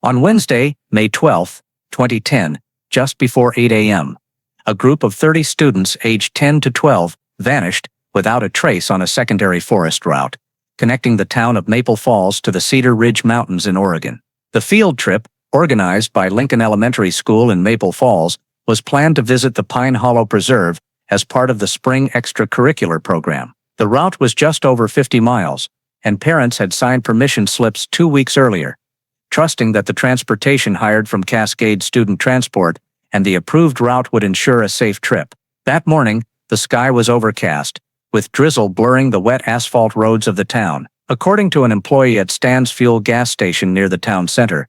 On Wednesday, May 12, 2010, just before 8 a.m., a group of 30 students aged 10 to 12 vanished without a trace on a secondary forest route, connecting the town of Maple Falls to the Cedar Ridge Mountains in Oregon. The field trip, organized by Lincoln Elementary School in Maple Falls, was planned to visit the Pine Hollow Preserve as part of the spring extracurricular program. The route was just over 50 miles, and parents had signed permission slips 2 weeks earlier, trusting that the transportation hired from Cascade Student Transport and the approved route would ensure a safe trip. That morning, the sky was overcast, with drizzle blurring the wet asphalt roads of the town. According to an employee at Stan's fuel gas station near the town center,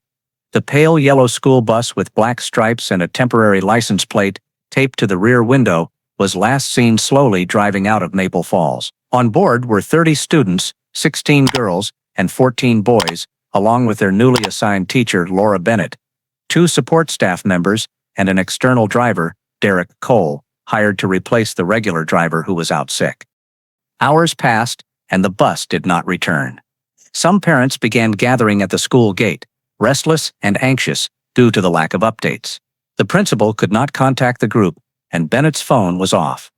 the pale yellow school bus with black stripes and a temporary license plate taped to the rear window was last seen slowly driving out of Maple Falls. On board were 30 students, 16 girls, and 14 boys, along with their newly assigned teacher, Laura Bennett, 2 support staff members, and an external driver, Derek Cole, hired to replace the regular driver who was out sick. Hours passed, and the bus did not return. Some parents began gathering at the school gate, restless and anxious due to the lack of updates. The principal could not contact the group, and Bennett's phone was off.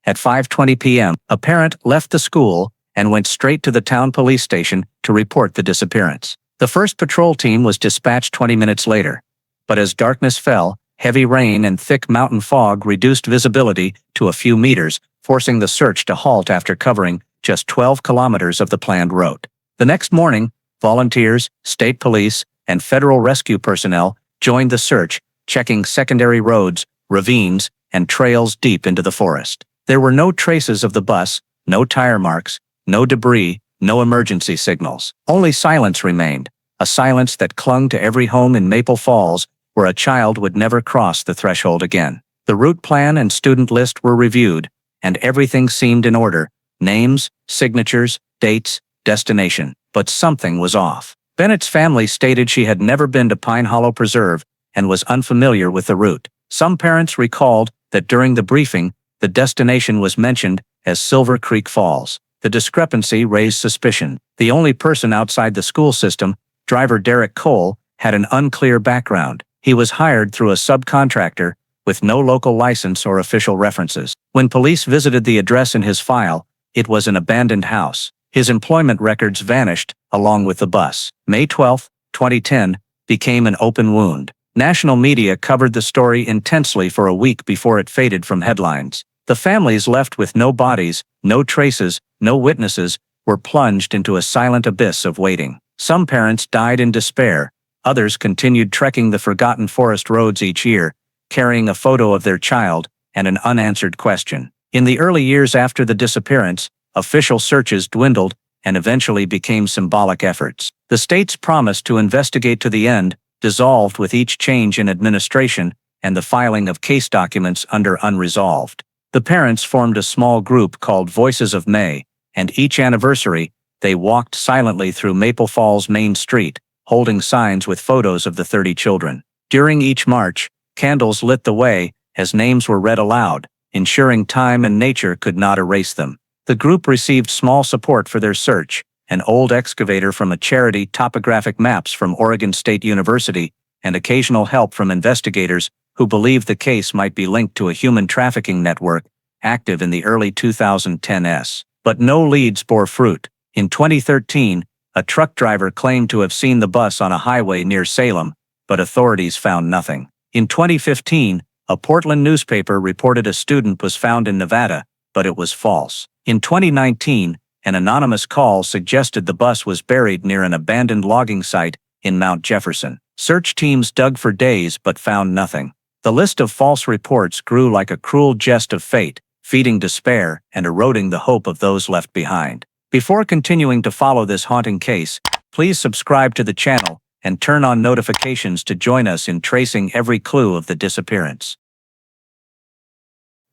At 5:20 p.m., a parent left the school and went straight to the town police station to report the disappearance. The first patrol team was dispatched 20 minutes later, but as darkness fell, heavy rain and thick mountain fog reduced visibility to a few meters, forcing the search to halt after covering just 12 kilometers of the planned route. The next morning, volunteers, state police, and federal rescue personnel joined the search, checking secondary roads, ravines, and trails deep into the forest. There were no traces of the bus, no tire marks, no debris, no emergency signals. Only silence remained, a silence that clung to every home in Maple Falls where a child would never cross the threshold again. The route plan and student list were reviewed, and everything seemed in order: names, signatures, dates, destination. But something was off. Bennett's family stated she had never been to Pine Hollow Preserve and was unfamiliar with the route. Some parents recalled that during the briefing, the destination was mentioned as Silver Creek Falls. The discrepancy raised suspicion. The only person outside the school system, driver Derek Cole, had an unclear background. He was hired through a subcontractor with no local license or official references. When police visited the address in his file, it was an abandoned house. His employment records vanished, along with the bus. May 12, 2010, became an open wound. National media covered the story intensely for a week before it faded from headlines. The families left with no bodies, no traces, no witnesses, were plunged into a silent abyss of waiting. Some parents died in despair. Others continued trekking the forgotten forest roads each year, carrying a photo of their child and an unanswered question. In the early years after the disappearance, official searches dwindled and eventually became symbolic efforts. The state's promise to investigate to the end dissolved with each change in administration and the filing of case documents under unresolved. The parents formed a small group called Voices of May, and each anniversary, they walked silently through Maple Falls Main Street, holding signs with photos of the 30 children. During each march, candles lit the way as names were read aloud, ensuring time and nature could not erase them. The group received small support for their search: an old excavator from a charity, topographic maps from Oregon State University, and occasional help from investigators who believed the case might be linked to a human trafficking network active in the early 2010s. But no leads bore fruit. In 2013, a truck driver claimed to have seen the bus on a highway near Salem, but authorities found nothing. In 2015, a Portland newspaper reported a student was found in Nevada, but it was false. In 2019, an anonymous call suggested the bus was buried near an abandoned logging site in Mount Jefferson. Search teams dug for days but found nothing. The list of false reports grew like a cruel jest of fate, feeding despair and eroding the hope of those left behind. Before continuing to follow this haunting case, please subscribe to the channel and turn on notifications to join us in tracing every clue of the disappearance.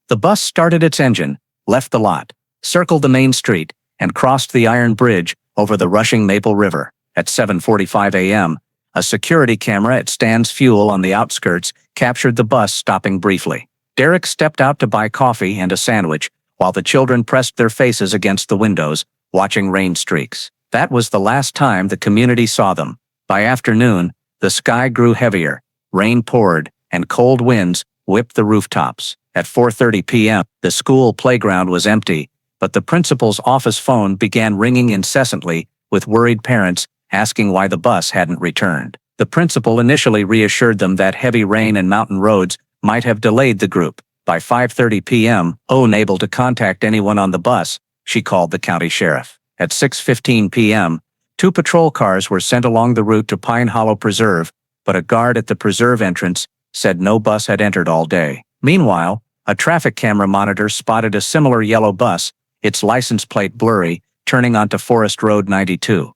The bus started its engine, left the lot, circled the main street, and crossed the iron bridge over the rushing Maple River. At 7:45 a.m., a security camera at Stan's Fuel on the outskirts captured the bus stopping briefly. Derek stepped out to buy coffee and a sandwich, while the children pressed their faces against the windows, watching rain streaks. That was the last time the community saw them. By afternoon, The sky grew heavier, rain poured, and cold winds whipped the rooftops. At 4:30 p.m., the school playground was empty, but the principal's office phone began ringing incessantly, with worried parents asking why the bus hadn't returned. The principal initially reassured them that heavy rain and mountain roads might have delayed the group. By 5:30 p.m., unable to contact anyone on the bus, she called the county sheriff. At 6:15 p.m., 2 patrol cars were sent along the route to Pine Hollow Preserve, but a guard at the preserve entrance said no bus had entered all day. Meanwhile, a traffic camera monitor spotted a similar yellow bus, its license plate blurry, turning onto Forest Road 92.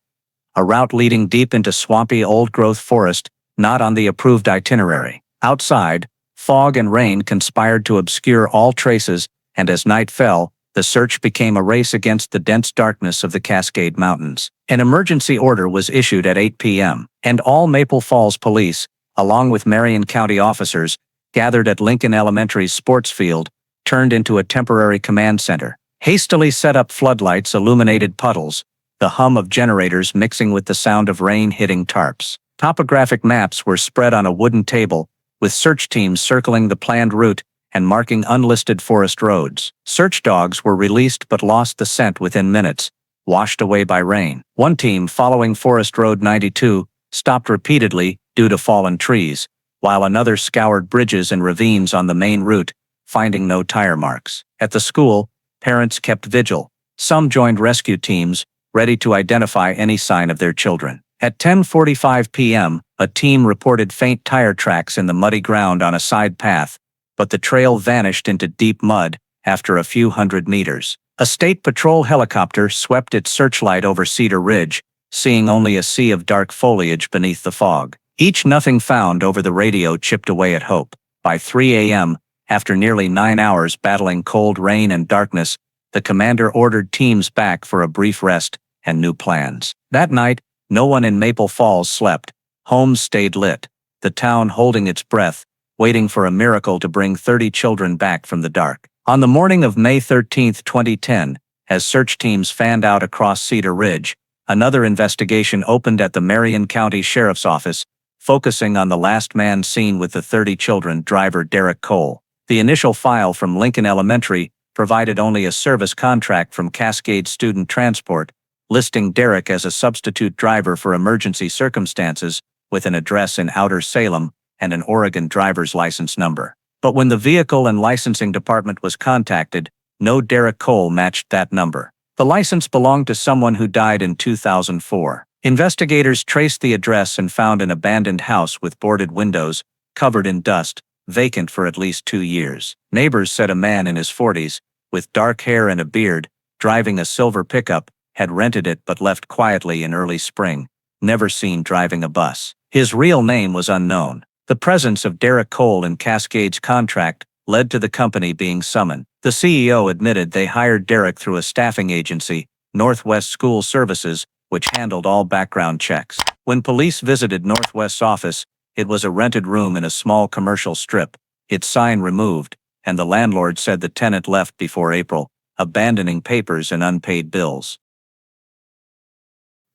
A route leading deep into swampy old-growth forest, not on the approved itinerary. Outside, fog and rain conspired to obscure all traces, and as night fell, the search became a race against the dense darkness of the Cascade Mountains. An emergency order was issued at 8 p.m., and all Maple Falls police, along with Marion County officers, gathered at Lincoln Elementary's sports field, turned into a temporary command center. Hastily set up floodlights illuminated puddles, the hum of generators mixing with the sound of rain hitting tarps. Topographic maps were spread on a wooden table, with search teams circling the planned route and marking unlisted forest roads. Search dogs were released but lost the scent within minutes, washed away by rain. One team following Forest Road 92 stopped repeatedly due to fallen trees, while another scoured bridges and ravines on the main route, finding no tire marks. At the school, parents kept vigil. Some joined rescue teams, ready to identify any sign of their children. At 10:45 p.m., a team reported faint tire tracks in the muddy ground on a side path, but the trail vanished into deep mud after a few hundred meters. A state patrol helicopter swept its searchlight over Cedar Ridge, seeing only a sea of dark foliage beneath the fog. Each nothing found over the radio chipped away at hope. By 3 a.m., after nearly 9 hours battling cold rain and darkness, the commander ordered teams back for a brief rest and new plans. That night, no one in Maple Falls slept. Homes stayed lit, the town holding its breath, waiting for a miracle to bring 30 children back from the dark. On the morning of May 13, 2010, as search teams fanned out across Cedar Ridge, another investigation opened at the Marion County Sheriff's Office, focusing on the last man seen with the 30 children, driver Derek Cole. The initial file from Lincoln Elementary provided only a service contract from Cascade Student Transport, listing Derek as a substitute driver for emergency circumstances, with an address in Outer Salem and an Oregon driver's license number. But when the Vehicle and Licensing Department was contacted, no Derek Cole matched that number. The license belonged to someone who died in 2004. Investigators traced the address and found an abandoned house with boarded windows, covered in dust, vacant for at least 2 years. Neighbors said a man in his 40s, with dark hair and a beard, driving a silver pickup, had rented it but left quietly in early spring, never seen driving a bus. His real name was unknown. The presence of Derek Cole in Cascade's contract led to the company being summoned. The CEO admitted they hired Derek through a staffing agency, Northwest School Services, which handled all background checks. When police visited Northwest's office, it was a rented room in a small commercial strip, its sign removed, and the landlord said the tenant left before April, abandoning papers and unpaid bills.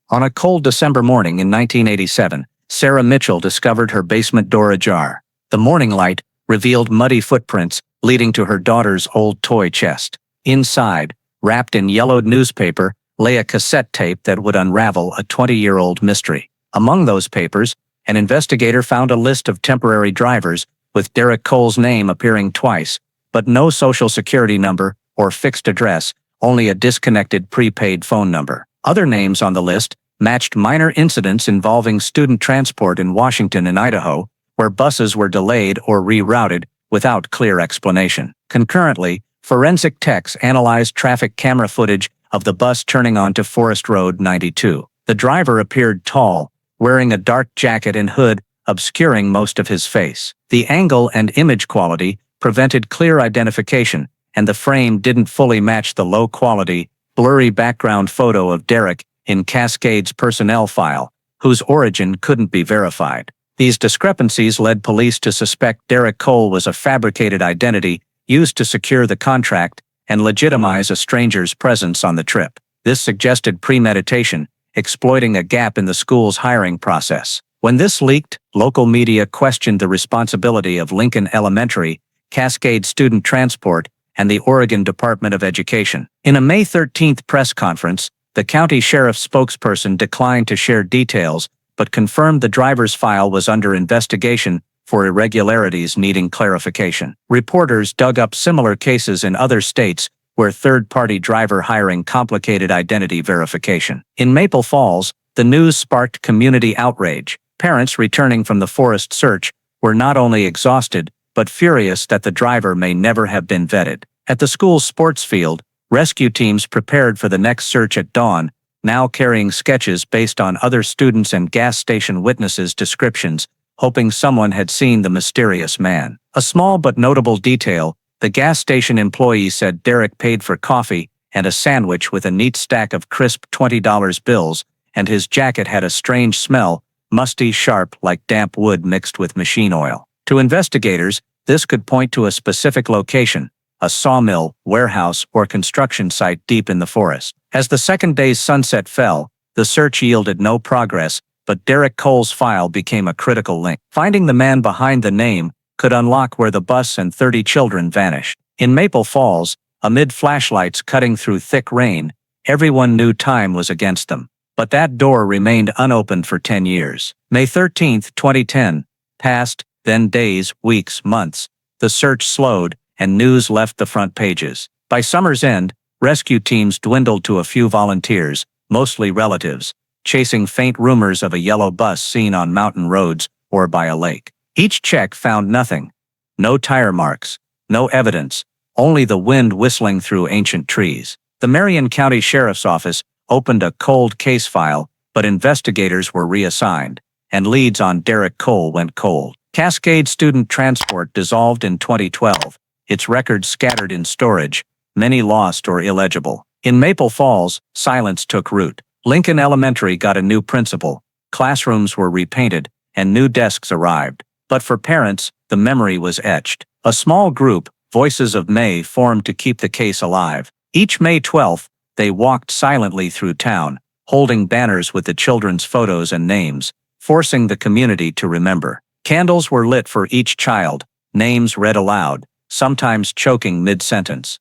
On a cold December morning in 1987, Sarah Mitchell discovered her basement door ajar. The morning light revealed muddy footprints leading to her daughter's old toy chest. Inside, wrapped in yellowed newspaper, lay a cassette tape that would unravel a 20-year-old mystery. Among those papers, an investigator found a list of temporary drivers, with Derek Cole's name appearing twice, but no social security number or fixed address, only a disconnected prepaid phone number. Other names on the list matched minor incidents involving student transport in Washington and Idaho, where buses were delayed or rerouted without clear explanation. Concurrently, forensic techs analyzed traffic camera footage of the bus turning onto Forest Road 92. The driver appeared tall, wearing a dark jacket and hood, obscuring most of his face. The angle and image quality prevented clear identification, and the frame didn't fully match the low-quality, blurry background photo of Derek in Cascade's personnel file, whose origin couldn't be verified. These discrepancies led police to suspect Derek Cole was a fabricated identity used to secure the contract and legitimize a stranger's presence on the trip. This suggested premeditation, exploiting a gap in the school's hiring process. When this leaked, local media questioned the responsibility of Lincoln Elementary, Cascade Student Transport, and the Oregon Department of Education. In a May 13th press conference, the county sheriff's spokesperson declined to share details, but confirmed the driver's file was under investigation for irregularities needing clarification. Reporters dug up similar cases in other states where third-party driver hiring complicated identity verification. In Maple Falls, the news sparked community outrage. Parents returning from the forest search were not only exhausted, but furious that the driver may never have been vetted. At the school's sports field, rescue teams prepared for the next search at dawn, now carrying sketches based on other students' and gas station witnesses' descriptions, hoping someone had seen the mysterious man. A small but notable detail: the gas station employee said Derek paid for coffee and a sandwich with a neat stack of crisp $20 bills, and his jacket had a strange smell, musty, sharp, like damp wood mixed with machine oil. To investigators, this could point to a specific location: a sawmill, warehouse, or construction site deep in the forest. As the second day's sunset fell, the search yielded no progress, but Derek Cole's file became a critical link. Finding the man behind the name could unlock where the bus and 30 children vanished. In Maple Falls, amid flashlights cutting through thick rain, everyone knew time was against them. But that door remained unopened for 10 years. May 13, 2010, passed, then days, weeks, months. The search slowed, and news left the front pages. By summer's end, rescue teams dwindled to a few volunteers, mostly relatives, chasing faint rumors of a yellow bus seen on mountain roads or by a lake. Each check found nothing. No tire marks, no evidence, only the wind whistling through ancient trees. The Marion County Sheriff's Office opened a cold case file, but investigators were reassigned, and leads on Derek Cole went cold. Cascade Student Transport dissolved in 2012, its records scattered in storage, many lost or illegible. In Maple Falls, silence took root. Lincoln Elementary got a new principal, classrooms were repainted, and new desks arrived. But for parents, the memory was etched. A small group, Voices of May, formed to keep the case alive. Each May 12th, they walked silently through town, holding banners with the children's photos and names, forcing the community to remember. Candles were lit for each child, names read aloud, sometimes choking mid-sentence.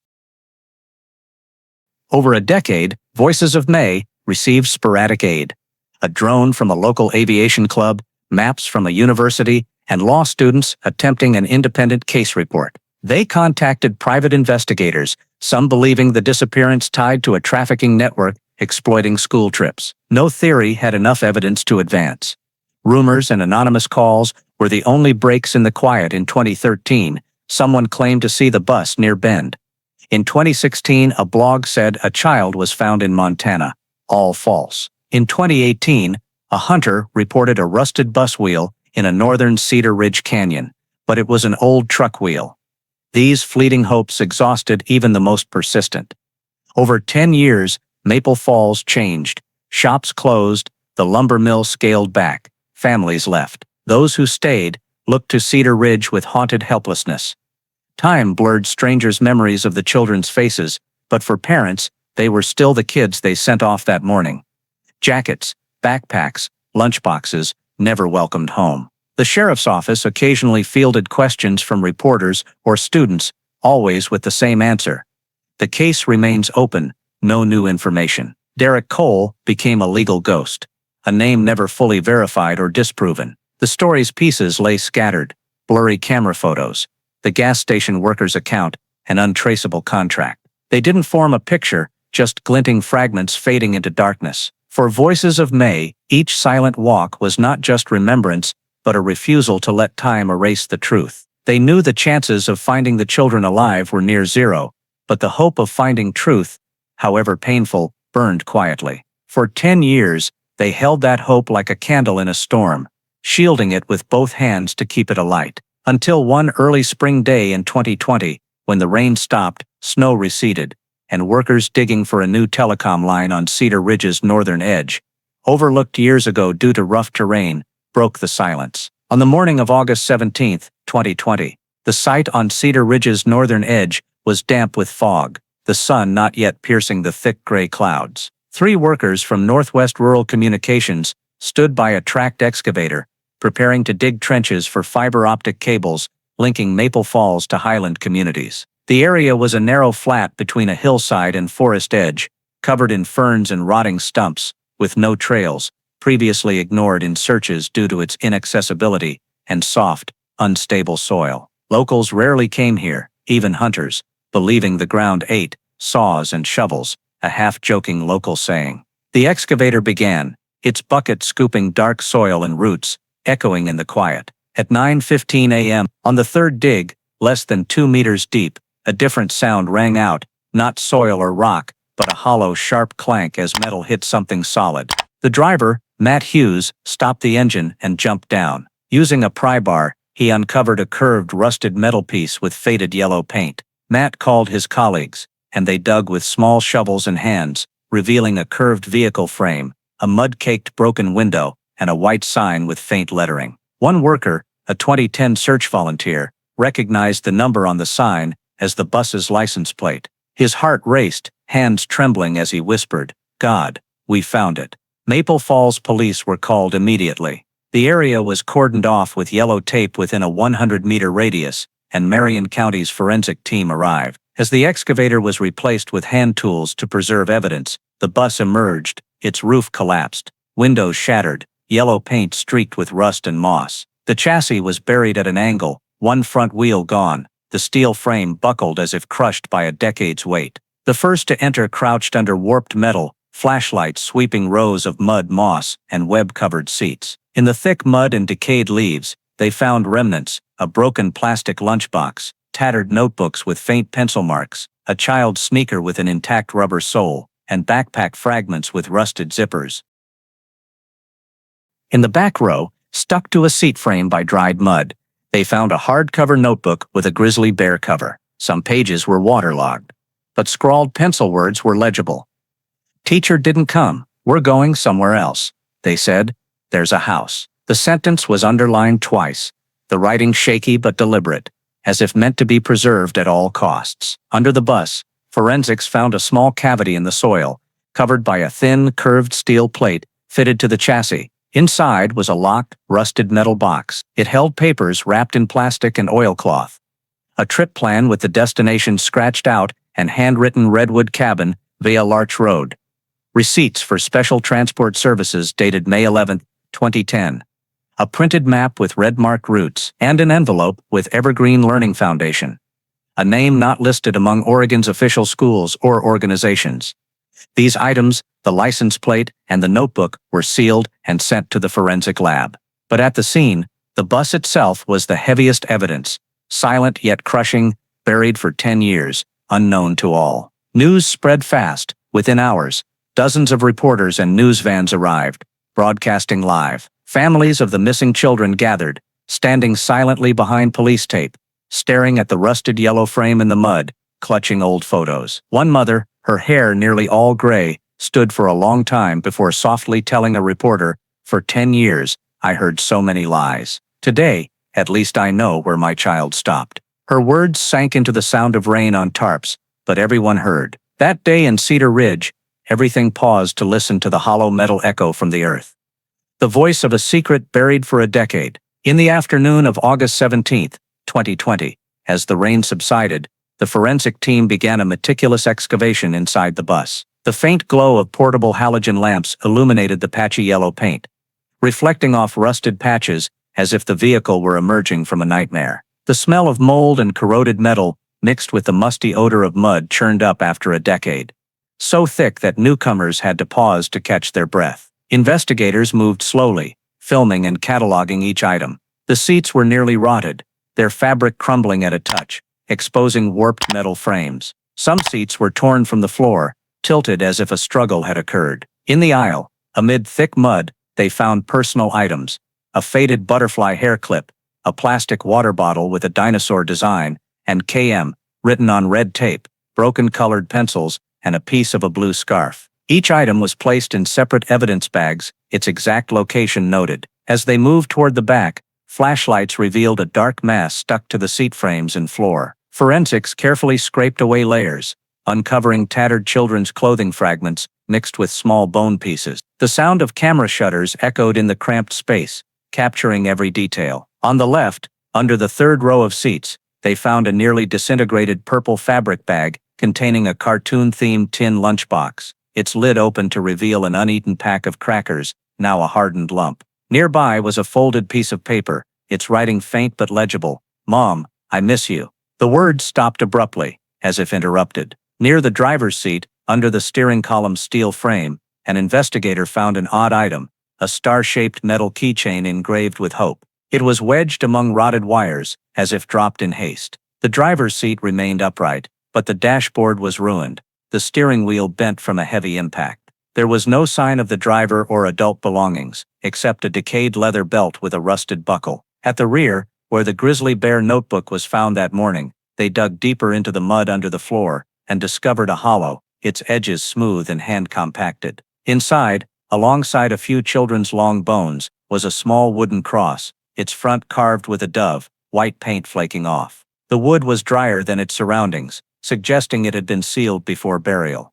Over a decade, Voices of May received sporadic aid: a drone from a local aviation club, maps from a university, and law students attempting an independent case report. They contacted private investigators, some believing the disappearance tied to a trafficking network exploiting school trips. No theory had enough evidence to advance. Rumors and anonymous calls were the only breaks in the quiet. In 2013, someone claimed to see the bus near Bend. In 2016, a blog said a child was found in Montana. All false. In 2018, a hunter reported a rusted bus wheel in a northern Cedar Ridge canyon, but it was an old truck wheel. These fleeting hopes exhausted even the most persistent. Over 10 years, Maple Falls changed. Shops closed, the lumber mill scaled back, families left. Those who stayed looked to Cedar Ridge with haunted helplessness. Time blurred strangers' memories of the children's faces, but for parents, they were still the kids they sent off that morning. Jackets, backpacks, lunchboxes, never welcomed home. The sheriff's office occasionally fielded questions from reporters or students, always with the same answer: the case remains open, no new information. Derek Cole became a legal ghost, a name never fully verified or disproven. The story's pieces lay scattered: blurry camera photos, the gas station worker's account, an untraceable contract. They didn't form a picture, just glinting fragments fading into darkness. For Voices of May, each silent walk was not just remembrance, but a refusal to let time erase the truth. They knew the chances of finding the children alive were near zero, but the hope of finding truth, however painful, burned quietly. For 10 years, they held that hope like a candle in a storm, shielding it with both hands to keep it alight. Until one early spring day in 2020, when the rain stopped, snow receded, and workers digging for a new telecom line on Cedar Ridge's northern edge, overlooked years ago due to rough terrain, broke the silence. On the morning of August 17, 2020, the site on Cedar Ridge's northern edge was damp with fog, the sun not yet piercing the thick gray clouds. 3 workers from Northwest Rural Communications stood by a tracked excavator, preparing to dig trenches for fiber optic cables linking Maple Falls to highland communities. The area was a narrow flat between a hillside and forest edge, covered in ferns and rotting stumps, with no trails, previously ignored in searches due to its inaccessibility and soft, unstable soil. Locals rarely came here, even hunters, believing the ground ate saws and shovels, a half-joking local saying. The excavator began, its bucket scooping dark soil and roots, echoing in the quiet. At 9:15 a.m., on the third dig, less than 2 meters deep, a different sound rang out, not soil or rock, but a hollow, sharp clank as metal hit something solid. The driver, Matt Hughes, stopped the engine and jumped down. Using a pry bar, he uncovered a curved, rusted metal piece with faded yellow paint. Matt called his colleagues, and they dug with small shovels and hands, revealing a curved vehicle frame, a mud-caked broken window, and a white sign with faint lettering. One worker, a 2010 search volunteer, recognized the number on the sign as the bus's license plate. His heart raced, hands trembling as he whispered, "God, we found it." Maple Falls police were called immediately. The area was cordoned off with yellow tape within a 100-meter radius, and Marion County's forensic team arrived. As the excavator was replaced with hand tools to preserve evidence, the bus emerged, its roof collapsed, windows shattered, yellow paint streaked with rust and moss. The chassis was buried at an angle, one front wheel gone, the steel frame buckled as if crushed by a decade's weight. The first to enter crouched under warped metal, flashlights sweeping rows of mud, moss, and web-covered seats. In the thick mud and decayed leaves, they found remnants, a broken plastic lunchbox, tattered notebooks with faint pencil marks, a child's sneaker with an intact rubber sole, and backpack fragments with rusted zippers. In the back row, stuck to a seat frame by dried mud, they found a hardcover notebook with a grizzly bear cover. Some pages were waterlogged, but scrawled pencil words were legible. "Teacher didn't come. We're going somewhere else," they said. "There's a house." The sentence was underlined twice, the writing shaky but deliberate, as if meant to be preserved at all costs. Under the bus, forensics found a small cavity in the soil, covered by a thin, curved steel plate fitted to the chassis. Inside was a locked, rusted metal box. It held papers wrapped in plastic and oilcloth. A trip plan with the destination scratched out and handwritten Redwood Cabin via Larch Road. Receipts for special transport services dated May 11, 2010. A printed map with red-marked routes, and an envelope with Evergreen Learning Foundation. A name not listed among Oregon's official schools or organizations. These items, the license plate and the notebook, were sealed and sent to the forensic lab. But at the scene, the bus itself was the heaviest evidence, silent yet crushing, buried for 10 years, unknown to all. News spread fast. Within hours, dozens of reporters and news vans arrived, broadcasting live. Families of the missing children gathered, standing silently behind police tape, staring at the rusted yellow frame in the mud, clutching old photos. One mother, her hair nearly all gray, stood for a long time before softly telling a reporter, "For 10 years, I heard so many lies. Today, at least I know where my child stopped." Her words sank into the sound of rain on tarps, but everyone heard. That day in Cedar Ridge, everything paused to listen to the hollow metal echo from the earth. The voice of a secret buried for a decade. In the afternoon of August 17, 2020, as the rain subsided, the forensic team began a meticulous excavation inside the bus. The faint glow of portable halogen lamps illuminated the patchy yellow paint, reflecting off rusted patches as if the vehicle were emerging from a nightmare. The smell of mold and corroded metal mixed with the musty odor of mud churned up after a decade, so thick that newcomers had to pause to catch their breath. Investigators moved slowly, filming and cataloging each item. The seats were nearly rotted, their fabric crumbling at a touch, exposing warped metal frames. Some seats were torn from the floor, tilted as if a struggle had occurred. In the aisle, amid thick mud, they found personal items: a faded butterfly hair clip, a plastic water bottle with a dinosaur design, and KM, written on red tape, broken colored pencils, and a piece of a blue scarf. Each item was placed in separate evidence bags, its exact location noted. As they moved toward the back, flashlights revealed a dark mass stuck to the seat frames and floor. Forensics carefully scraped away layers, uncovering tattered children's clothing fragments mixed with small bone pieces. The sound of camera shutters echoed in the cramped space, capturing every detail. On the left, under the third row of seats, they found a nearly disintegrated purple fabric bag containing a cartoon-themed tin lunchbox, its lid open to reveal an uneaten pack of crackers, now a hardened lump. Nearby was a folded piece of paper, its writing faint but legible. "Mom, I miss you." The words stopped abruptly, as if interrupted. Near the driver's seat, under the steering column's steel frame, an investigator found an odd item, a star-shaped metal keychain engraved with hope. It was wedged among rotted wires, as if dropped in haste. The driver's seat remained upright, but the dashboard was ruined, the steering wheel bent from a heavy impact. There was no sign of the driver or adult belongings, except a decayed leather belt with a rusted buckle. At the rear, where the Grizzly Bear notebook was found that morning, they dug deeper into the mud under the floor and discovered a hollow, its edges smooth and hand-compacted. Inside, alongside a few children's long bones, was a small wooden cross, its front carved with a dove, white paint flaking off. The wood was drier than its surroundings, suggesting it had been sealed before burial.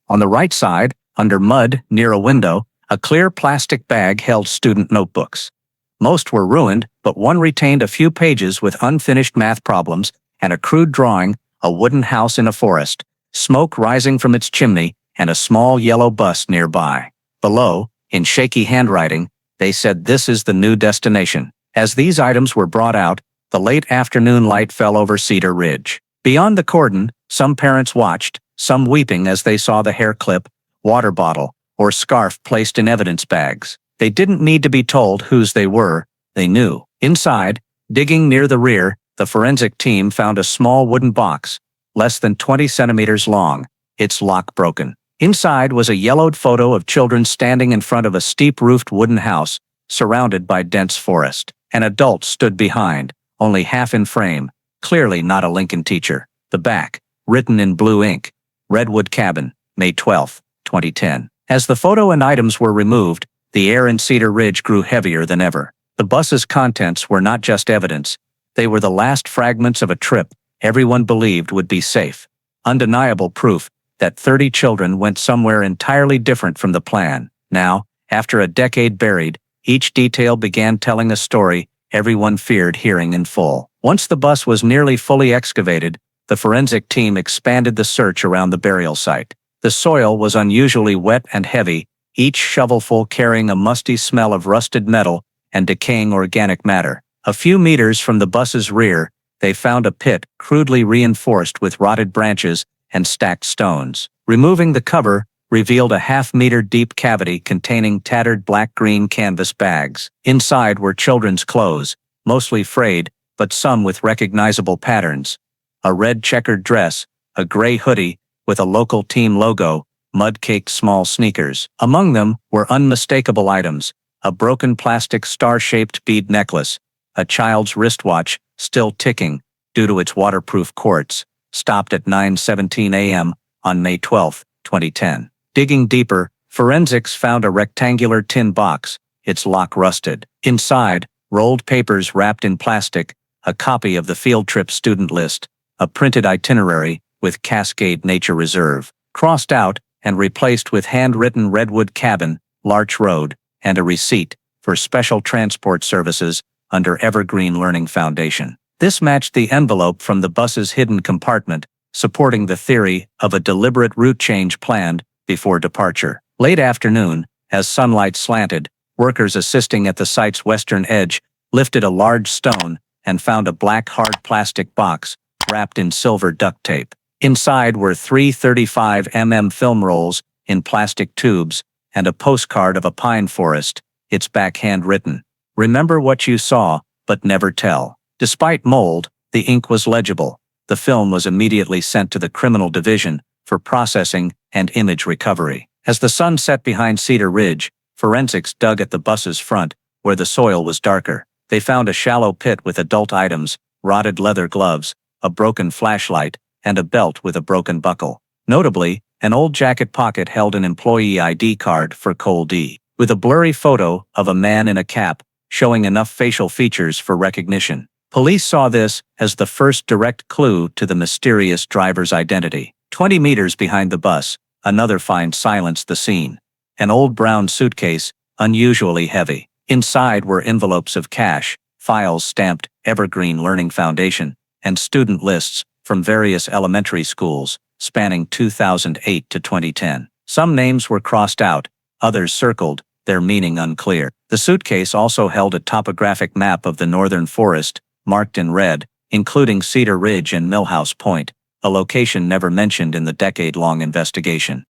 On the right side, under mud near a window, a clear plastic bag held student notebooks. Most were ruined, but one retained a few pages with unfinished math problems and a crude drawing, a wooden house in a forest, smoke rising from its chimney, and a small yellow bus nearby. Below, in shaky handwriting, they said, "This is the new destination." As these items were brought out, the late afternoon light fell over Cedar Ridge. Beyond the cordon, some parents watched, some weeping as they saw the hair clip, water bottle, or scarf placed in evidence bags. They didn't need to be told whose they were, they knew. Inside, digging near the rear, the forensic team found a small wooden box, less than 20 centimeters long, its lock broken. Inside was a yellowed photo of children standing in front of a steep-roofed wooden house, surrounded by dense forest. An adult stood behind, only half in frame, clearly not a Lincoln teacher. The back, written in blue ink, "Redwood Cabin, May 12, 2010. As the photo and items were removed, the air in Cedar Ridge grew heavier than ever. The bus's contents were not just evidence, they were the last fragments of a trip everyone believed would be safe. Undeniable proof that 30 children went somewhere entirely different from the plan. Now, after a decade buried, each detail began telling a story everyone feared hearing in full. Once the bus was nearly fully excavated, the forensic team expanded the search around the burial site. The soil was unusually wet and heavy, each shovelful carrying a musty smell of rusted metal and decaying organic matter. A few meters from the bus's rear, they found a pit crudely reinforced with rotted branches and stacked stones. Removing the cover revealed a half-meter deep cavity containing tattered black-green canvas bags. Inside were children's clothes, mostly frayed, but some with recognizable patterns. A red checkered dress, a gray hoodie with a local team logo, mud-caked small sneakers. Among them were unmistakable items, a broken plastic star-shaped bead necklace, a child's wristwatch, still ticking due to its waterproof quartz, stopped at 9:17 a.m. on May 12, 2010. Digging deeper, forensics found a rectangular tin box, its lock rusted. Inside, rolled papers wrapped in plastic, a copy of the field trip student list, a printed itinerary with Cascade Nature Reserve, crossed out and replaced with handwritten Redwood Cabin, Larch Road, and a receipt for special transport services under Evergreen Learning Foundation. This matched the envelope from the bus's hidden compartment, supporting the theory of a deliberate route change planned before departure. Late afternoon, as sunlight slanted, workers assisting at the site's western edge lifted a large stone and found a black hard plastic box wrapped in silver duct tape. Inside were 3 35mm film rolls in plastic tubes and a postcard of a pine forest, its back handwritten, "Remember what you saw, but never tell." Despite mold, the ink was legible. The film was immediately sent to the Criminal Division for processing and image recovery. As the sun set behind Cedar Ridge, forensics dug at the bus's front, where the soil was darker. They found a shallow pit with adult items, rotted leather gloves, a broken flashlight, and a belt with a broken buckle. Notably, an old jacket pocket held an employee ID card for Cole D., with a blurry photo of a man in a cap, showing enough facial features for recognition. Police saw this as the first direct clue to the mysterious driver's identity. 20 meters behind the bus, another find silenced the scene. An old brown suitcase, unusually heavy. Inside were envelopes of cash, files stamped Evergreen Learning Foundation, and student lists from various elementary schools, spanning 2008 to 2010. Some names were crossed out, others circled, their meaning unclear. The suitcase also held a topographic map of the northern forest, marked in red, including Cedar Ridge and Millhouse Point, a location never mentioned in the decade-long investigation.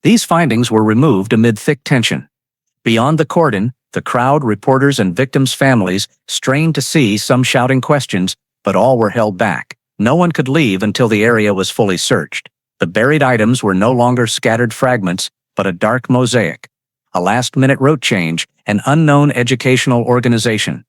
These findings were removed amid thick tension. Beyond the cordon, the crowd, reporters, and victims' families strained to see, some shouting questions, but all were held back. No one could leave until the area was fully searched. The buried items were no longer scattered fragments, but a dark mosaic. A last-minute route change, an unknown educational organization.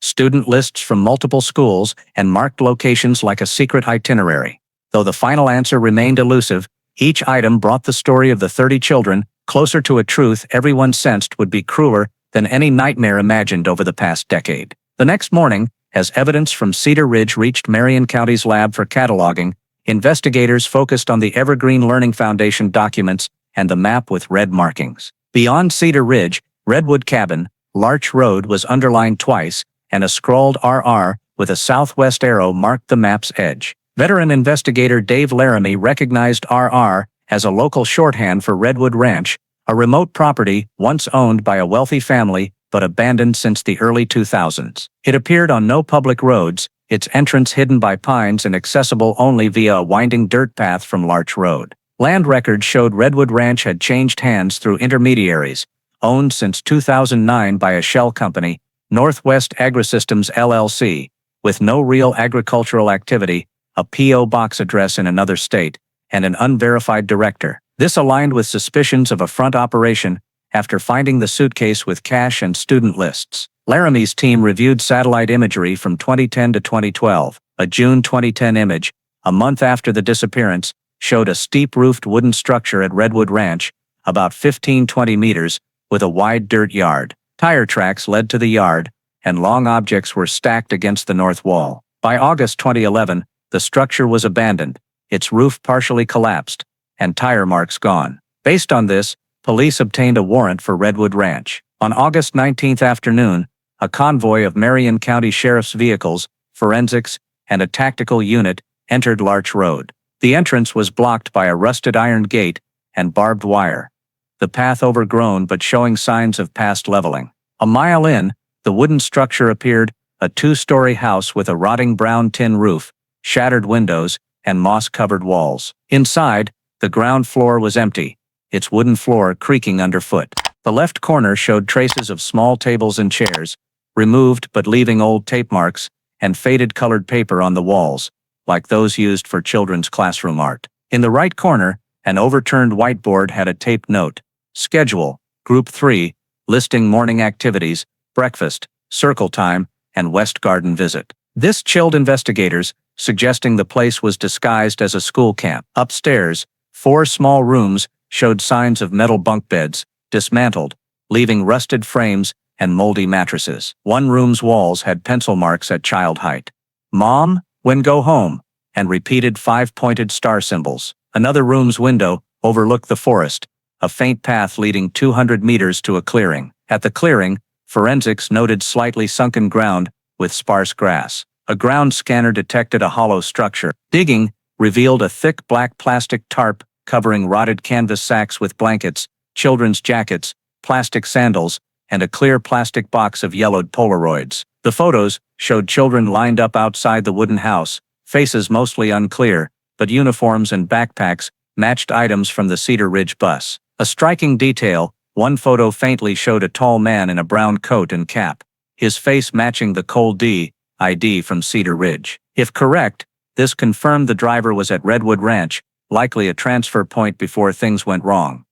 Student lists from multiple schools and marked locations like a secret itinerary. Though the final answer remained elusive, each item brought the story of the 30 children closer to a truth everyone sensed would be crueler than any nightmare imagined over the past decade. The next morning, as evidence from Cedar Ridge reached Marion County's lab for cataloging, investigators focused on the Evergreen Learning Foundation documents and the map with red markings. Beyond Cedar Ridge, Redwood Cabin, Larch Road was underlined twice, and a scrawled RR with a southwest arrow marked the map's edge. Veteran investigator Dave Laramie recognized RR as a local shorthand for Redwood Ranch, a remote property once owned by a wealthy family but abandoned since the early 2000s. It appeared on no public roads, its entrance hidden by pines and accessible only via a winding dirt path from Larch Road. Land records showed Redwood Ranch had changed hands through intermediaries, owned since 2009 by a shell company, Northwest Agrisystems LLC, with no real agricultural activity, a P.O. box address in another state, and an unverified director. This aligned with suspicions of a front operation after finding the suitcase with cash and student lists. Laramie's team reviewed satellite imagery from 2010 to 2012. A June 2010 image, a month after the disappearance, showed a steep-roofed wooden structure at Redwood Ranch, about 15-20 meters, with a wide dirt yard. Tire tracks led to the yard, and long objects were stacked against the north wall. By August 2011, the structure was abandoned, its roof partially collapsed, and tire marks gone. Based on this, police obtained a warrant for Redwood Ranch. On August 19 afternoon, a convoy of Marion County Sheriff's vehicles, forensics, and a tactical unit entered Larch Road. The entrance was blocked by a rusted iron gate and barbed wire, the path overgrown but showing signs of past leveling. A mile in, the wooden structure appeared, a two-story house with a rotting brown tin roof, shattered windows, and moss-covered walls. Inside, the ground floor was empty, its wooden floor creaking underfoot. The left corner showed traces of small tables and chairs, removed but leaving old tape marks, and faded colored paper on the walls, like those used for children's classroom art. In the right corner, an overturned whiteboard had a taped note: Schedule, Group 3, listing morning activities, breakfast, circle time, and West Garden visit. This chilled investigators, suggesting the place was disguised as a school camp. Upstairs, 4 small rooms showed signs of metal bunk beds, dismantled, leaving rusted frames and moldy mattresses. One room's walls had pencil marks at child height. Mom, when go home, and repeated 5-pointed star symbols. Another room's window overlooked the forest, a faint path leading 200 meters to a clearing. At the clearing, forensics noted slightly sunken ground with sparse grass. A ground scanner detected a hollow structure. Digging revealed a thick black plastic tarp covering rotted canvas sacks with blankets, children's jackets, plastic sandals, and a clear plastic box of yellowed Polaroids. The photos showed children lined up outside the wooden house, faces mostly unclear, but uniforms and backpacks matched items from the Cedar Ridge bus. A striking detail, one photo faintly showed a tall man in a brown coat and cap, his face matching the Cole D. ID from Cedar Ridge. If correct, this confirmed the driver was at Redwood Ranch, likely a transfer point before things went wrong.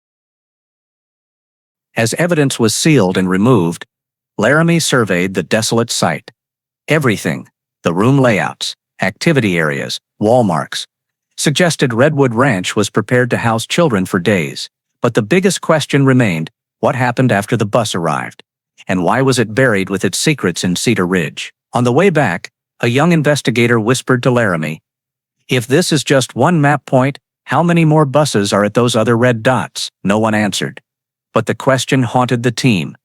As evidence was sealed and removed, Laramie surveyed the desolate site. Everything, the room layouts, activity areas, wall marks, suggested Redwood Ranch was prepared to house children for days. But the biggest question remained: what happened after the bus arrived? And why was it buried with its secrets in Cedar Ridge? On the way back, a young investigator whispered to Laramie, "If this is just one map point, how many more buses are at those other red dots?" No one answered. But the question haunted the team.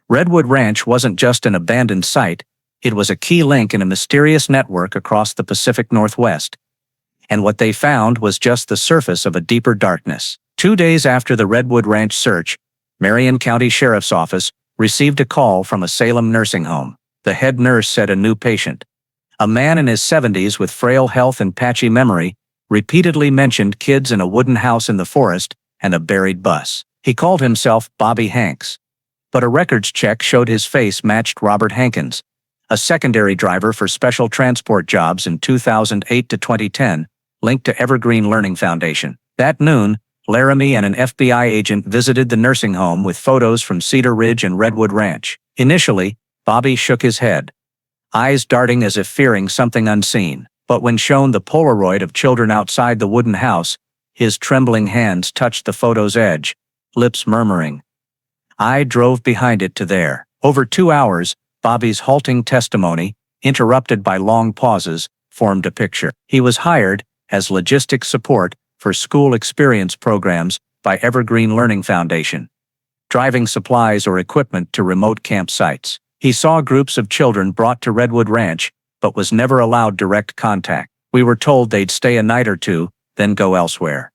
Redwood Ranch wasn't just an abandoned site, it was a key link in a mysterious network across the Pacific Northwest. And what they found was just the surface of a deeper darkness. 2 days after the Redwood Ranch search, Marion County Sheriff's Office received a call from a Salem nursing home. The head nurse said a new patient, a man in his 70s with frail health and patchy memory, repeatedly mentioned kids in a wooden house in the forest and a buried bus. He called himself Bobby Hanks. But a records check showed his face matched Robert Hankins, a secondary driver for special transport jobs in 2008 to 2010, linked to Evergreen Learning Foundation. That noon, Laramie and an FBI agent visited the nursing home with photos from Cedar Ridge and Redwood Ranch. Initially, Bobby shook his head, eyes darting as if fearing something unseen. But when shown the Polaroid of children outside the wooden house, his trembling hands touched the photo's edge, lips murmuring. I drove behind it to there. Over 2 hours, Bobby's halting testimony, interrupted by long pauses, formed a picture. He was hired as logistics support for school experience programs by Evergreen Learning Foundation, driving supplies or equipment to remote campsites. He saw groups of children brought to Redwood Ranch, but was never allowed direct contact. We were told they'd stay a night or two, then go elsewhere.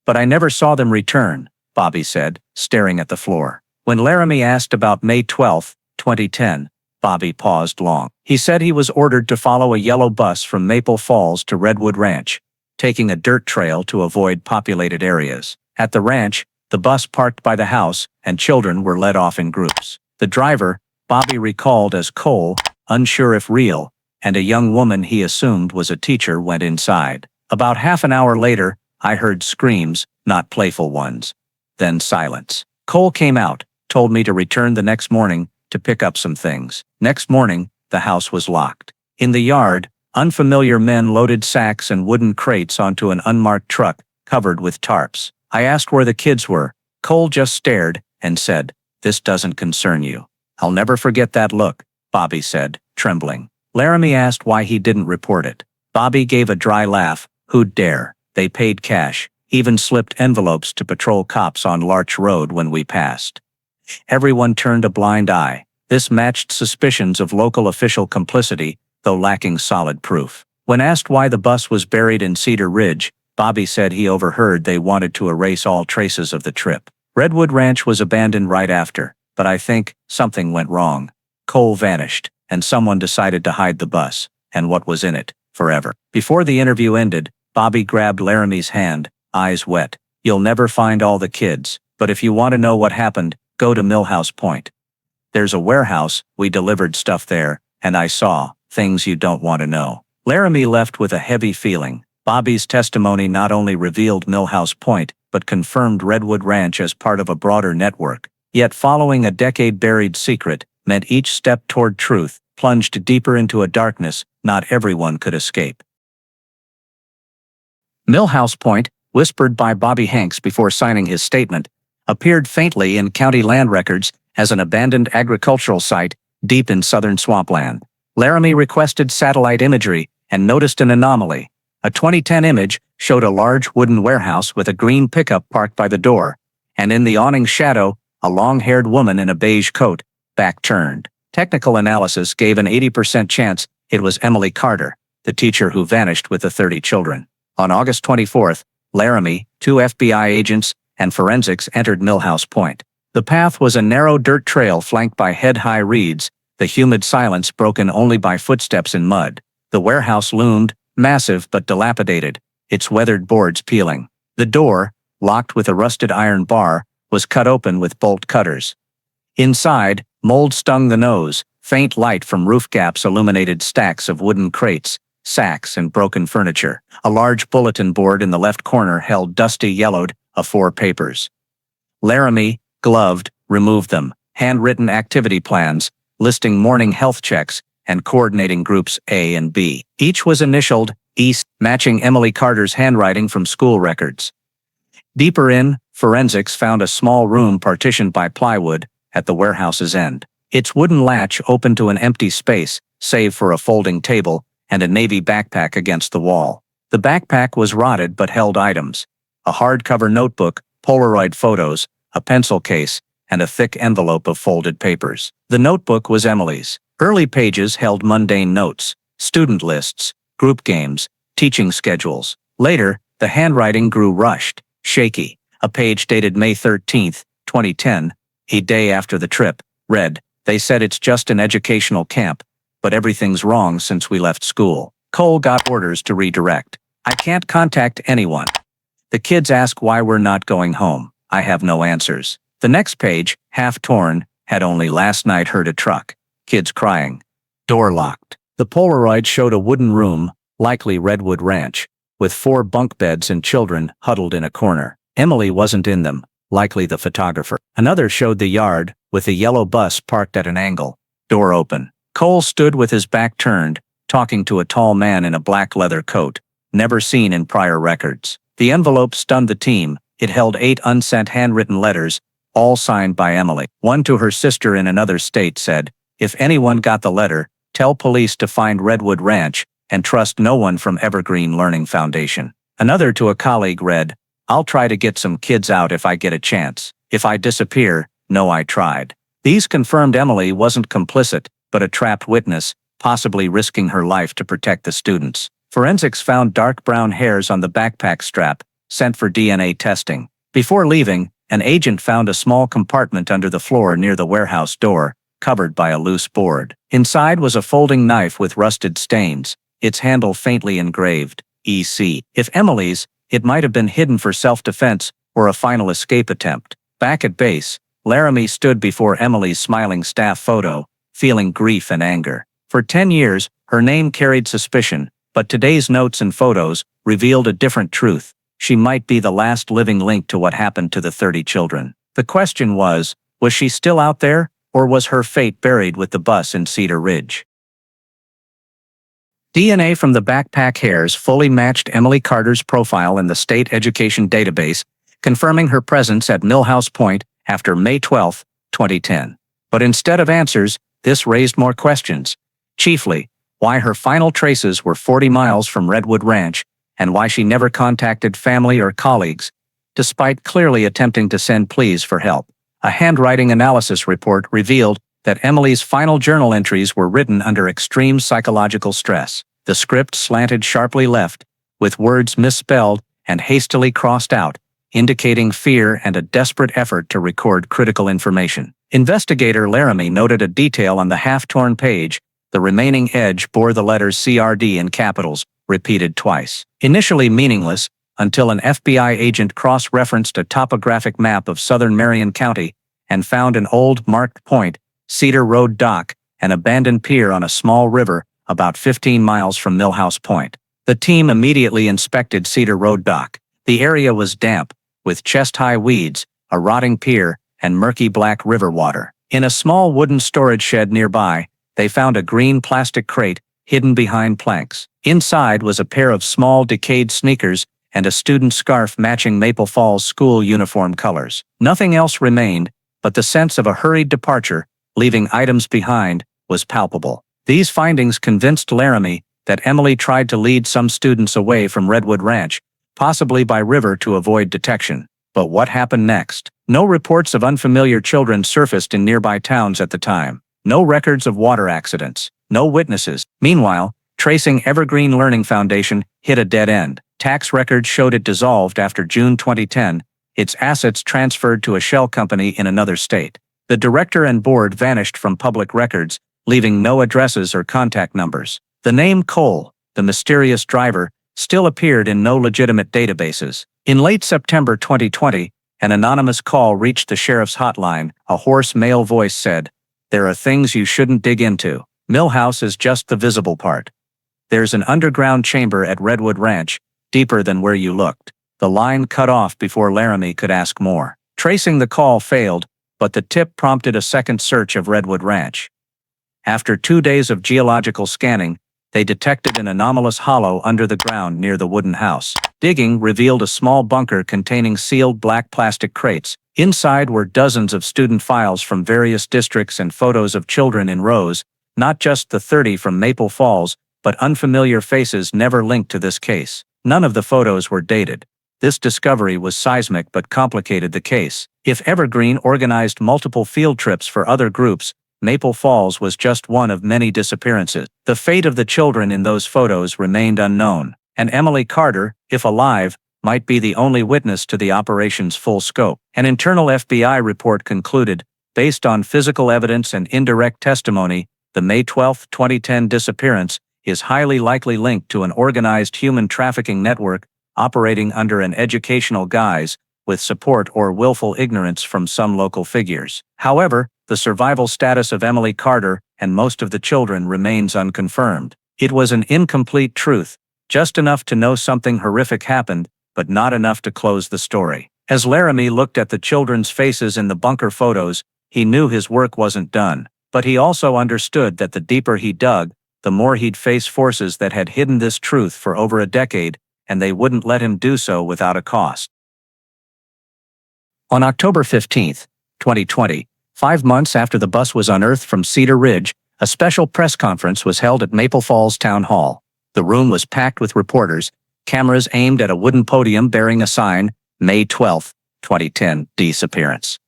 But I never saw them return, Bobby said, staring at the floor. When Laramie asked about May 12, 2010, Bobby paused long. He said he was ordered to follow a yellow bus from Maple Falls to Redwood Ranch, taking a dirt trail to avoid populated areas. At the ranch, the bus parked by the house, and children were led off in groups. The driver, Bobby recalled as Cole, unsure if real, and a young woman he assumed was a teacher went inside. About half an hour later, I heard screams, not playful ones. Then silence. Cole came out, told me to return the next morning to pick up some things. Next morning, the house was locked. In the yard, unfamiliar men loaded sacks and wooden crates onto an unmarked truck covered with tarps. I asked where the kids were. Cole just stared and said, "This doesn't concern you." "I'll never forget that look," Bobby said, trembling. Laramie asked why he didn't report it. Bobby gave a dry laugh. Who'd dare? They paid cash, even slipped envelopes to patrol cops on Larch Road when we passed. Everyone turned a blind eye. This matched suspicions of local official complicity, though lacking solid proof. When asked why the bus was buried in Cedar Ridge, Bobby said he overheard they wanted to erase all traces of the trip. Redwood Ranch was abandoned right after, but I think something went wrong. Cole vanished, and someone decided to hide the bus, and what was in it, forever. Before the interview ended, Bobby grabbed Laramie's hand, eyes wet. "You'll never find all the kids, but if you want to know what happened, go to Millhouse Point. There's a warehouse, we delivered stuff there, and I saw things you don't want to know." Laramie left with a heavy feeling. Bobby's testimony not only revealed Millhouse Point, but confirmed Redwood Ranch as part of a broader network. Yet following a decade-buried secret meant each step toward truth plunged deeper into a darkness not everyone could escape. Millhouse Point, whispered by Bobby Hanks before signing his statement, appeared faintly in county land records as an abandoned agricultural site deep in southern swampland. Laramie requested satellite imagery and noticed an anomaly. A 2010 image showed a large wooden warehouse with a green pickup parked by the door, and in the awning shadow, a long-haired woman in a beige coat, back turned. Technical analysis gave an 80% chance it was Emily Carter, the teacher who vanished with the 30 children. On August 24th, Laramie, 2 FBI agents, and forensics entered Millhouse Point. The path was a narrow dirt trail flanked by head-high reeds, the humid silence broken only by footsteps in mud. The warehouse loomed, massive but dilapidated, its weathered boards peeling. The door, locked with a rusted iron bar, was cut open with bolt cutters. Inside, mold stung the nose. Faint light from roof gaps illuminated stacks of wooden crates, sacks, and broken furniture. A large bulletin board in the left corner held dusty yellowed A4 papers. Laramie, gloved, removed them. Handwritten activity plans, listing morning health checks, and coordinating groups A and B. Each was initialed East, matching Emily Carter's handwriting from school records. Deeper in, forensics found a small room partitioned by plywood at the warehouse's end. Its wooden latch opened to an empty space, save for a folding table and a navy backpack against the wall. The backpack was rotted but held items: a hardcover notebook, Polaroid photos, a pencil case, and a thick envelope of folded papers. The notebook was Emily's. Early pages held mundane notes, student lists, group games, teaching schedules. Later, the handwriting grew rushed, shaky. A page dated May 13, 2010, a day after the trip, read, "They said it's just an educational camp, but everything's wrong since we left school. Cole got orders to redirect. I can't contact anyone. The kids ask why we're not going home. I have no answers." The next page, half torn, had only "Last night heard a truck. Kids crying. Door locked." The Polaroid showed a wooden room, likely Redwood Ranch, with 4 bunk beds and children huddled in a corner. Emily wasn't in them, likely the photographer. Another showed the yard, with a yellow bus parked at an angle. Door open. Cole stood with his back turned, talking to a tall man in a black leather coat, never seen in prior records. The envelope stunned the team. It held 8 unsent handwritten letters, all signed by Emily. One to her sister in another state said, "If anyone got the letter, tell police to find Redwood Ranch, and trust no one from Evergreen Learning Foundation." Another to a colleague read, "I'll try to get some kids out if I get a chance. If I disappear, know I tried." These confirmed Emily wasn't complicit, but a trapped witness, possibly risking her life to protect the students. Forensics found dark brown hairs on the backpack strap, sent for DNA testing. Before leaving, an agent found a small compartment under the floor near the warehouse door, covered by a loose board. Inside was a folding knife with rusted stains, its handle faintly engraved, EC. If Emily's, it might have been hidden for self-defense or a final escape attempt. Back at base, Laramie stood before Emily's smiling staff photo, feeling grief and anger. For 10 years, her name carried suspicion, but today's notes and photos revealed a different truth. She might be the last living link to what happened to the 30 children. The question was she still out there, or was her fate buried with the bus in Cedar Ridge? DNA from the backpack hairs fully matched Emily Carter's profile in the state education database, confirming her presence at Millhouse Point after May 12, 2010. But instead of answers, this raised more questions. Chiefly, why her final traces were 40 miles from Redwood Ranch, and why she never contacted family or colleagues, despite clearly attempting to send pleas for help. A handwriting analysis report revealed that Emily's final journal entries were written under extreme psychological stress. The script slanted sharply left, with words misspelled and hastily crossed out, indicating fear and a desperate effort to record critical information. Investigator Laramie noted a detail on the half-torn page. The remaining edge bore the letters CRD in capitals, repeated twice. Initially meaningless, until an FBI agent cross-referenced a topographic map of southern Marion County and found an old marked point, Cedar Road Dock, an abandoned pier on a small river about 15 miles from Millhouse Point. The team immediately inspected Cedar Road Dock. The area was damp, with chest-high weeds, a rotting pier, and murky black river water. In a small wooden storage shed nearby, they found a green plastic crate hidden behind planks. Inside was a pair of small decayed sneakers and a student scarf matching Maple Falls school uniform colors. Nothing else remained, but the sense of a hurried departure, leaving items behind, was palpable. These findings convinced Laramie that Emily tried to lead some students away from Redwood Ranch, possibly by river to avoid detection. But what happened next? No reports of unfamiliar children surfaced in nearby towns at the time. No records of water accidents. No witnesses. Meanwhile, tracing Evergreen Learning Foundation hit a dead end. Tax records showed it dissolved after June 2010, its assets transferred to a shell company in another state. The director and board vanished from public records, leaving no addresses or contact numbers. The name Cole, the mysterious driver, still appeared in no legitimate databases. In late September 2020, an anonymous call reached the sheriff's hotline. A hoarse male voice said, "There are things you shouldn't dig into. Millhouse is just the visible part. There's an underground chamber at Redwood Ranch, deeper than where you looked." The line cut off before Laramie could ask more. Tracing the call failed, but the tip prompted a second search of Redwood Ranch. After 2 days of geological scanning, they detected an anomalous hollow under the ground near the wooden house. Digging revealed a small bunker containing sealed black plastic crates. Inside were dozens of student files from various districts and photos of children in rows, not just the 30 from Maple Falls, but unfamiliar faces never linked to this case. None of the photos were dated. This discovery was seismic but complicated the case. If Evergreen organized multiple field trips for other groups, Maple Falls was just one of many disappearances. The fate of the children in those photos remained unknown, and Emily Carter, if alive, might be the only witness to the operation's full scope. An internal FBI report concluded, based on physical evidence and indirect testimony, the May 12, 2010 disappearance is highly likely linked to an organized human trafficking network operating under an educational guise, with support or willful ignorance from some local figures. However, the survival status of Emily Carter and most of the children remains unconfirmed. It was an incomplete truth, just enough to know something horrific happened, but not enough to close the story. As Laramie looked at the children's faces in the bunker photos, he knew his work wasn't done, but he also understood that the deeper he dug, the more he'd face forces that had hidden this truth for over a decade, and they wouldn't let him do so without a cost. On October 15, 2020, 5 months after the bus was unearthed from Cedar Ridge, a special press conference was held at Maple Falls Town Hall. The room was packed with reporters, cameras aimed at a wooden podium bearing a sign, May 12, 2010 Disappearance.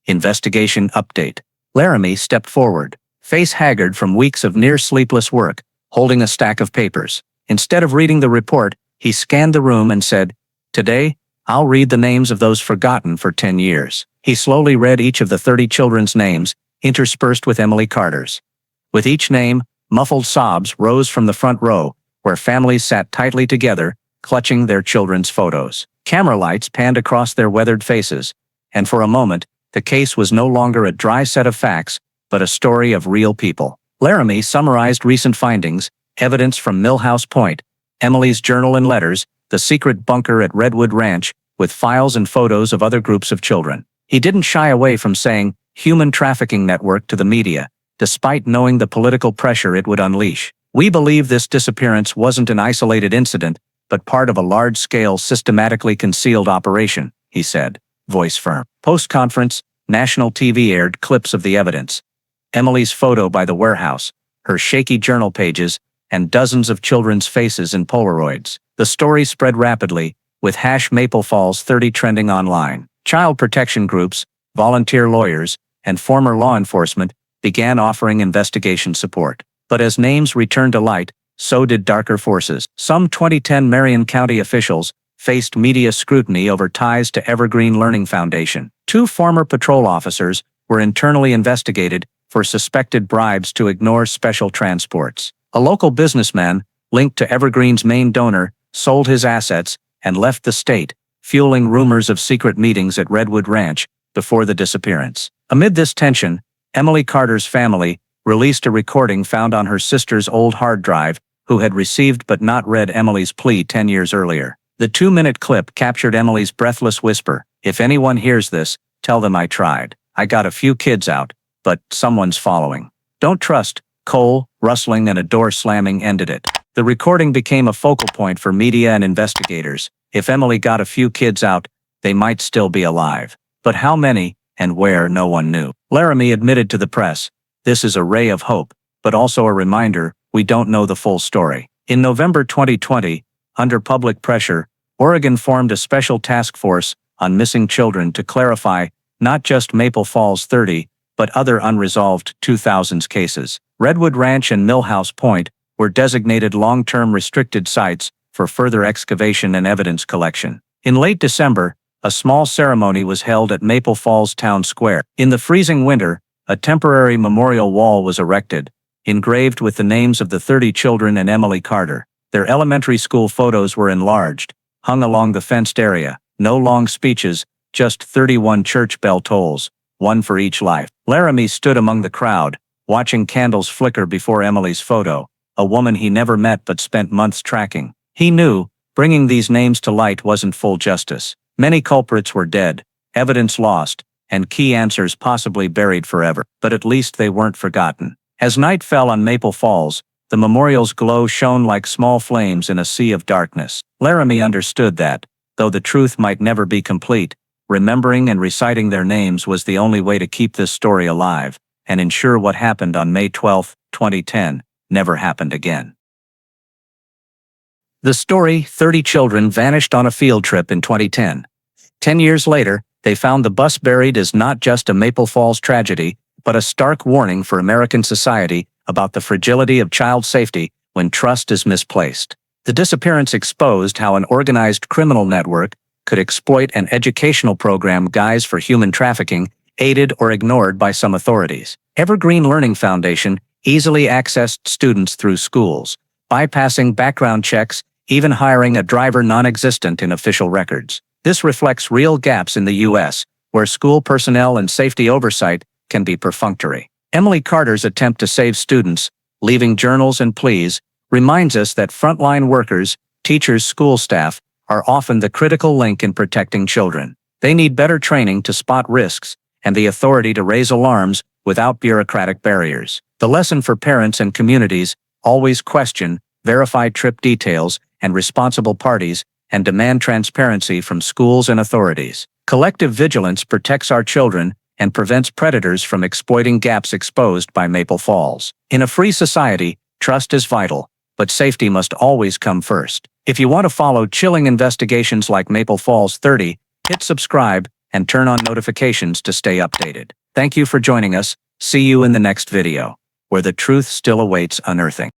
Investigation update. Laramie stepped forward, face haggard from weeks of near-sleepless work, holding a stack of papers. Instead of reading the report, he scanned the room and said, "Today, I'll read the names of those forgotten for 10 years. He slowly read each of the 30 children's names, interspersed with Emily Carter's. With each name, muffled sobs rose from the front row, where families sat tightly together, clutching their children's photos. Camera lights panned across their weathered faces, and for a moment, the case was no longer a dry set of facts, but a story of real people. Laramie summarized recent findings, evidence from Millhouse Point, Emily's journal and letters, the secret bunker at Redwood Ranch, with files and photos of other groups of children. He didn't shy away from saying human trafficking network to the media, despite knowing the political pressure it would unleash. "We believe this disappearance wasn't an isolated incident, but part of a large-scale, systematically concealed operation," he said, voice firm. Post-conference, national TV aired clips of the evidence. Emily's photo by the warehouse, her shaky journal pages, and dozens of children's faces in Polaroids. The story spread rapidly, with #MapleFalls30 trending online. Child protection groups, volunteer lawyers, and former law enforcement began offering investigation support. But as names returned to light, so did darker forces. Some 2010 Marion County officials faced media scrutiny over ties to Evergreen Learning Foundation. 2 former patrol officers were internally investigated for suspected bribes to ignore special transports. A local businessman, linked to Evergreen's main donor, sold his assets and left the state, fueling rumors of secret meetings at Redwood Ranch before the disappearance. Amid this tension, Emily Carter's family released a recording found on her sister's old hard drive, who had received but not read Emily's plea 10 years earlier. The 2-minute clip captured Emily's breathless whisper, "If anyone hears this, tell them I tried. I got a few kids out, but someone's following. Don't trust." Coal, rustling, and a door slamming ended it. The recording became a focal point for media and investigators. If Emily got a few kids out, they might still be alive. But how many, and where, no one knew. Laramie admitted to the press, "This is a ray of hope, but also a reminder, we don't know the full story." In November 2020, under public pressure, Oregon formed a special task force on missing children to clarify not just Maple Falls 30, but other unresolved 2000s cases. Redwood Ranch and Millhouse Point were designated long-term restricted sites for further excavation and evidence collection. In late December, a small ceremony was held at Maple Falls Town Square. In the freezing winter, a temporary memorial wall was erected, engraved with the names of the 30 children and Emily Carter. Their elementary school photos were enlarged, hung along the fenced area. No long speeches, just 31 church bell tolls, one for each life. Laramie stood among the crowd, watching candles flicker before Emily's photo, a woman he never met but spent months tracking. He knew, bringing these names to light wasn't full justice. Many culprits were dead, evidence lost, and key answers possibly buried forever. But at least they weren't forgotten. As night fell on Maple Falls, the memorial's glow shone like small flames in a sea of darkness. Laramie understood that, though the truth might never be complete, remembering and reciting their names was the only way to keep this story alive, and ensure what happened on May 12, 2010, never happened again. The story, 30 children vanished on a field trip in 2010. 10 years later, They found the bus buried is not just a Maple Falls tragedy, but a stark warning for American society about the fragility of child safety when trust is misplaced. The disappearance exposed how an organized criminal network could exploit an educational program guised for human trafficking, aided or ignored by some authorities. Evergreen Learning Foundation easily accessed students through schools, bypassing background checks, even hiring a driver non-existent in official records. This reflects real gaps in the U.S., where school personnel and safety oversight can be perfunctory. Emily Carter's attempt to save students, leaving journals and pleas, reminds us that frontline workers, teachers, school staff, are often the critical link in protecting children. They need better training to spot risks and the authority to raise alarms without bureaucratic barriers. The lesson for parents and communities: always question, verify trip details and responsible parties, and demand transparency from schools and authorities. Collective vigilance protects our children and prevents predators from exploiting gaps exposed by Maple Falls. In a free society, trust is vital, but safety must always come first. If you want to follow chilling investigations like Maple Falls 30, hit subscribe and turn on notifications to stay updated. Thank you for joining us. See you in the next video, where the truth still awaits unearthing.